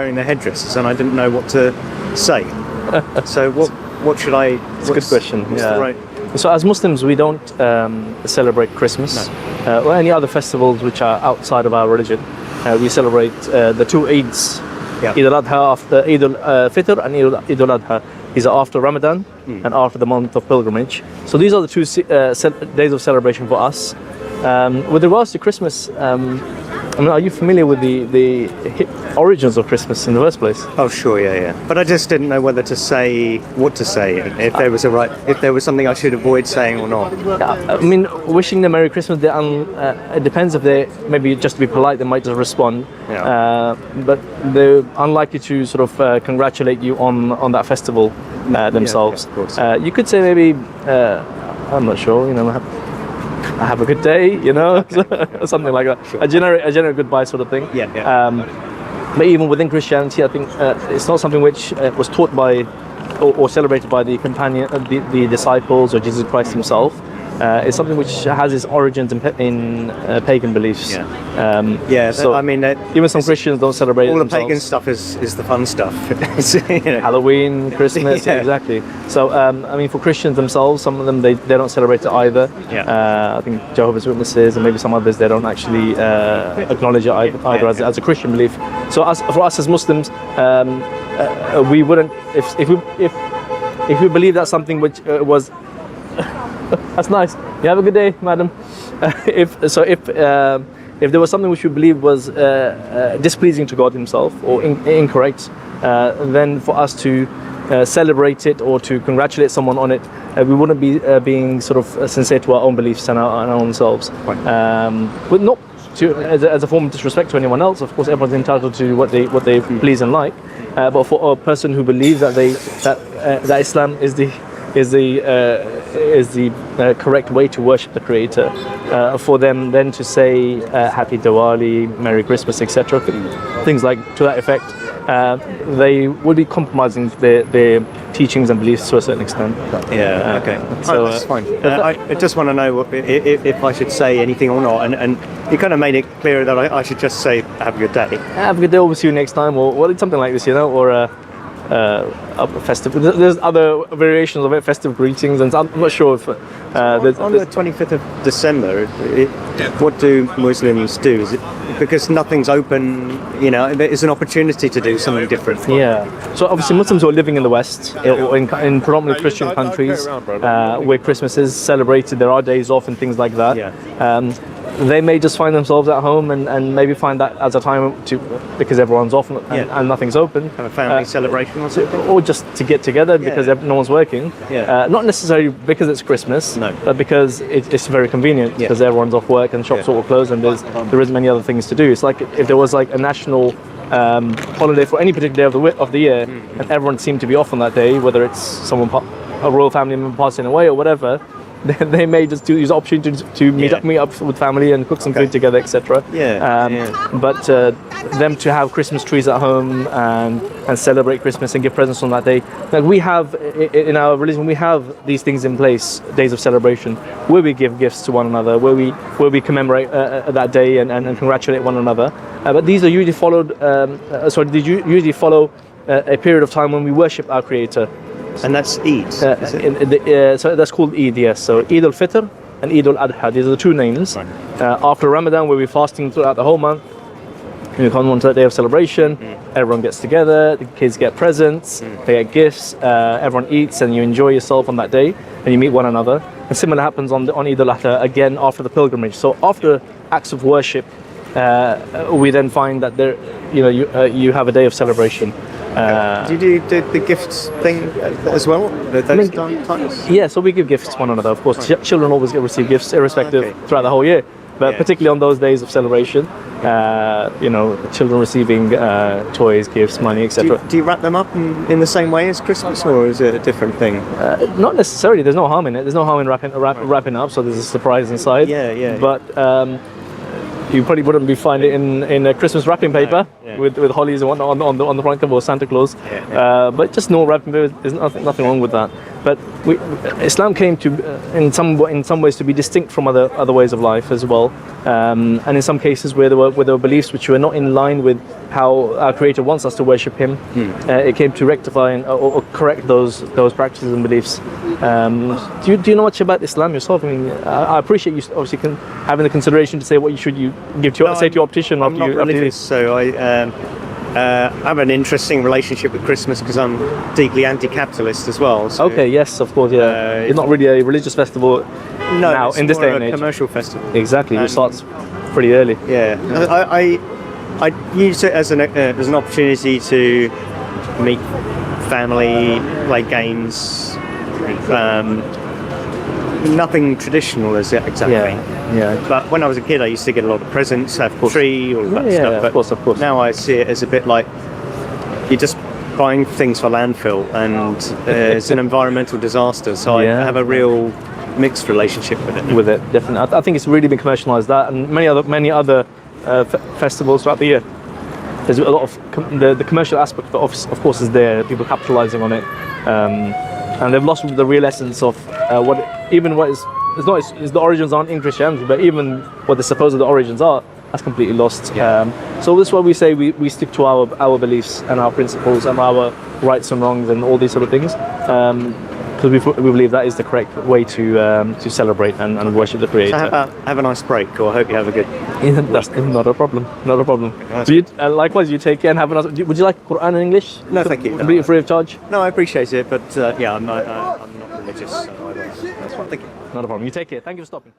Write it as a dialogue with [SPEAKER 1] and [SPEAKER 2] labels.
[SPEAKER 1] wearing their headdresses, and I didn't know what to say. So what should I?
[SPEAKER 2] It's a good question.
[SPEAKER 1] What's the right?
[SPEAKER 2] So as Muslims, we don't celebrate Christmas or any other festivals which are outside of our religion. We celebrate the two Eids, Eid al-Adha, after Eid al-Fitr and Eid al-Adha. These are after Ramadan and after the month of pilgrimage. So these are the two days of celebration for us. With regards to Christmas, I mean, are you familiar with the origins of Christmas in the first place?
[SPEAKER 1] Oh, sure, yeah. But I just didn't know whether to say what to say, if there was something I should avoid saying or not.
[SPEAKER 2] I mean, wishing them Merry Christmas. It depends if they maybe just to be polite, they might just respond. But they're unlikely to sort of congratulate you on that festival themselves.
[SPEAKER 1] Yeah, of course.
[SPEAKER 2] You could say maybe I'm not sure. You know. Have a good day, you know, something like that. Sure. A generic goodbye sort of thing. But even within Christianity, I think it's not something which was taught by or celebrated by the the disciples or Jesus Christ himself. It's something which has its origins in pagan beliefs.
[SPEAKER 1] So I mean,
[SPEAKER 2] even some Christians don't celebrate
[SPEAKER 1] all
[SPEAKER 2] it
[SPEAKER 1] the
[SPEAKER 2] themselves.
[SPEAKER 1] pagan stuff is the fun stuff. You know.
[SPEAKER 2] Halloween, Christmas, exactly. So I mean, for Christians themselves, some of them they don't celebrate it either. I think Jehovah's Witnesses and maybe some others, they don't actually acknowledge it either as a Christian belief. So for us as Muslims, we wouldn't if we believe that something which was that's nice. You have a good day, madam. If there was something which we believe was displeasing to God himself or incorrect, then for us to celebrate it or to congratulate someone on it, we wouldn't be being sort of sincere to our own beliefs and our own selves. But not as a form of disrespect to anyone else. Of course, everyone's entitled to what they please and like. But for a person who believes that that Islam is the correct way to worship the Creator, for them then to say Happy Diwali, Merry Christmas, etc., things like to that effect, they would be compromising their teachings and beliefs to a certain extent.
[SPEAKER 1] Okay. So that's fine. I just want to know if I should say anything or not, and you kind of made it clear that I should just say have a good day.
[SPEAKER 2] Have a good day. We'll see you next time, or something like this, you know, or. Festive. There's other variations of it, festive greetings, and I'm not sure if
[SPEAKER 1] on the 25th of December, what do Muslims do? Is it because nothing's open? You know, it's an opportunity to do something different.
[SPEAKER 2] So obviously Muslims who are living in the West, or in predominantly Christian countries, where Christmas is celebrated, there are days off and things like that. They may just find themselves at home and maybe find that as a time because everyone's off and nothing's open.
[SPEAKER 1] Kind of family celebration or something?
[SPEAKER 2] Or just to get together because no one's working. Not necessarily because it's Christmas, but because it's very convenient because everyone's off work and shops are all closed and there isn't many other things to do. It's like if there was like a national holiday for any particular day of the year and everyone seemed to be off on that day, whether it's a royal family member passing away or whatever, they may just use the opportunity to meet up with family and cook some food together, etc. But them to have Christmas trees at home and celebrate Christmas and give presents on that day. Like we have in our religion, we have these things in place, days of celebration, where we give gifts to one another, where we commemorate that day and congratulate one another. But these are usually followed. They usually follow a period of time when we worship our Creator.
[SPEAKER 1] And that's Eid,
[SPEAKER 2] so that's called Eid, yes. So Eid al-Fitr and Eid al-Adha, these are the two names. After Ramadan, where we're fasting throughout the whole month, we come on to that day of celebration, everyone gets together, the kids get presents, they get gifts, everyone eats and you enjoy yourself on that day and you meet one another. And similar happens on Eid al-Adha, again after the pilgrimage. So after acts of worship, we then find that you have a day of celebration.
[SPEAKER 1] Do you do the gifts thing as well? Those times?
[SPEAKER 2] Yeah, so we give gifts to one another. Of course, children always receive gifts, irrespective throughout the whole year. But particularly on those days of celebration, children receiving toys, gifts, money, etc.
[SPEAKER 1] Do you wrap them up in the same way as Christmas, or is it a different thing?
[SPEAKER 2] Not necessarily. There's no harm in it. There's no harm in wrapping up. So there's a surprise inside. But you probably wouldn't be finding it in a Christmas wrapping paper with hollies and whatnot on the front cover, or Santa Claus. But just no wrapping paper. There's nothing wrong with that. But Islam came to, in some ways, to be distinct from other ways of life as well, and in some cases where there were beliefs which were not in line with how our Creator wants us to worship Him, it came to rectify or correct those practices and beliefs. Do you know much about Islam yourself? I mean, I appreciate you obviously having the consideration to say what you give to say to your optician.
[SPEAKER 1] I'm not religious, so I have an interesting relationship with Christmas because I'm deeply anti-capitalist as well. So,
[SPEAKER 2] okay, yes, of course, yeah. It's not really a religious festival now in this day and age.
[SPEAKER 1] It's more a commercial festival.
[SPEAKER 2] Exactly, it starts pretty early.
[SPEAKER 1] Yeah, I use it as an opportunity to meet family, play games. Nothing traditional as it exactly.
[SPEAKER 2] Yeah.
[SPEAKER 1] But when I was a kid, I used to get a lot of presents, have a tree, all of that stuff. But
[SPEAKER 2] of course.
[SPEAKER 1] Now I see it as a bit like you're just buying things for landfill, and it's an environmental disaster. So I have a real mixed relationship with it.
[SPEAKER 2] With it, definitely. I think it's really been commercialised. That and many other festivals throughout the year. There's a lot of the commercial aspect, of course, is there. People capitalising on it. And they've lost the real essence of the origins aren't in Christianity, but even what the supposed origins are, that's completely lost. So this is why we say we stick to our beliefs and our principles and our rights and wrongs and all these sort of things, because we believe that is the correct way to celebrate and worship the Creator.
[SPEAKER 1] So have a nice break, or I hope you have a good.
[SPEAKER 2] That's not a problem. Not a problem. So likewise, you take care and have a nice. Would you like Quran in English?
[SPEAKER 1] No, thank you.
[SPEAKER 2] Completely free of charge.
[SPEAKER 1] No, I appreciate it, but I'm not religious. So that's fine. Thank you.
[SPEAKER 2] Not a problem. You take care. Thank you for stopping.